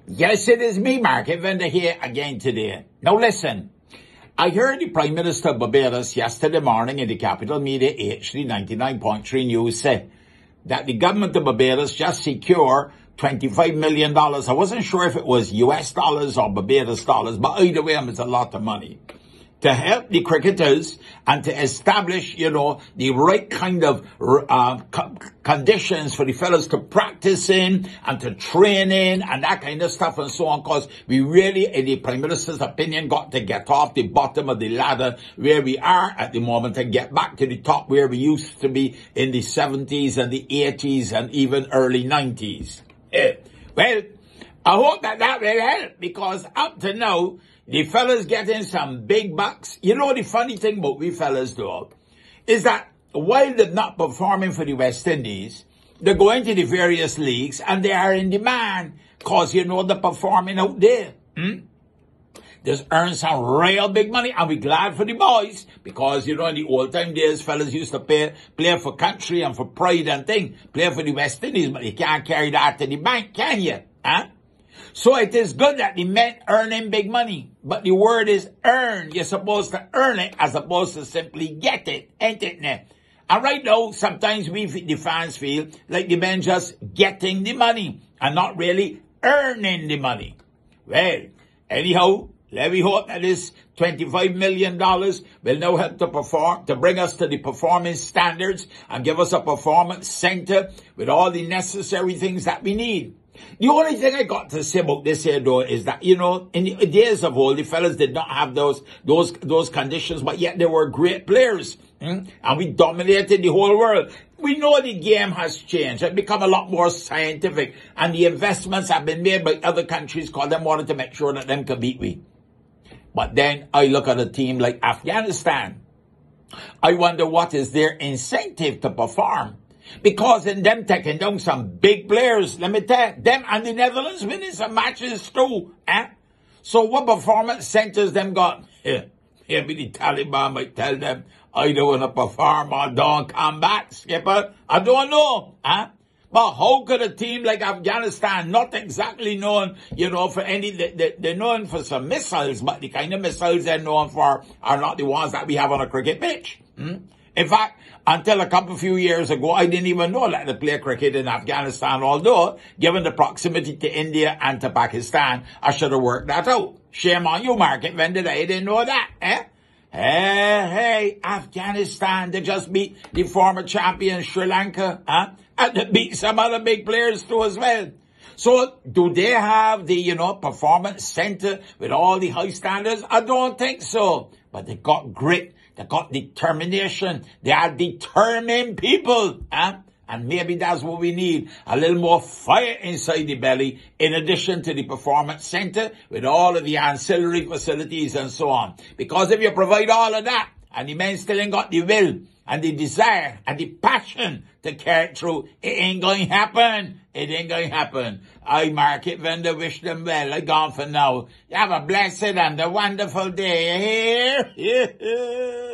Yes, it is me, Market Vendor, here again today. Now listen, I heard the Prime Minister of Barbados yesterday morning in the capital media HD 99.3 News say that the government of Barbados just secured $25 million. I wasn't sure if it was US dollars or Barbados dollars, but either way, it's a lot of money to help the cricketers and to establish, the right kind of conditions for the fellas to practice in and to train in and that kind of stuff and so on. Because we really, in the Prime Minister's opinion, got to get off the bottom of the ladder where we are at the moment and get back to the top where we used to be in the 70s and the 80s and even early 90s. Well, I hope that will help, because up to now, the fellas getting some big bucks. You know, the funny thing about we fellas though, is that while they're not performing for the West Indies, they're going to the various leagues and they are in demand because, they're performing out there. Just earn some real big money, and we're glad for the boys because, in the old time days, fellas used to play for country and for pride and thing, play for the West Indies, but you can't carry that to the bank, can you? Huh? So it is good that the men earning big money, but the word is earn. You're supposed to earn it as opposed to simply get it, ain't it? And right now, sometimes we, the fans, feel like the men just getting the money and not really earning the money. Well, anyhow, let me hope that this $25 million will now help to perform, to bring us to the performance standards and give us a performance center with all the necessary things that we need. The only thing I got to say about this here though is that, in the days of old, the fellas did not have those conditions, but yet they were great players. And we dominated the whole world. We know the game has changed. It's become a lot more scientific, and the investments have been made by other countries because they wanted to make sure that them could beat we. But then I look at a team like Afghanistan. I wonder what is their incentive to perform. Because in them taking down some big players, let me tell you, them and the Netherlands winning some matches too. So what performance centers them got? Maybe the Taliban might tell them, I don't want to perform or don't come back, skipper. I don't know. But how could a team like Afghanistan, not exactly known, for any, they're known for some missiles, but the kind of missiles they're known for are not the ones that we have on a cricket pitch. In fact, until a few years ago, I didn't even know that they play cricket in Afghanistan, although, given the proximity to India and to Pakistan, I should have worked that out. Shame on you, Market Vendor, I didn't know that, Hey, Afghanistan, they just beat the former champion Sri Lanka, and they beat some other big players too as well. So, do they have the, performance center with all the high standards? I don't think so. But they got grit. They got determination. They are determined people. And maybe that's what we need. A little more fire inside the belly, in addition to the performance center with all of the ancillary facilities and so on. Because if you provide all of that, and the men still ain't got the will and the desire and the passion to carry it through, it ain't going to happen. It ain't going to happen. I, Market Vendor, wish them well. I gone for now. You have a blessed and a wonderful day. You hear?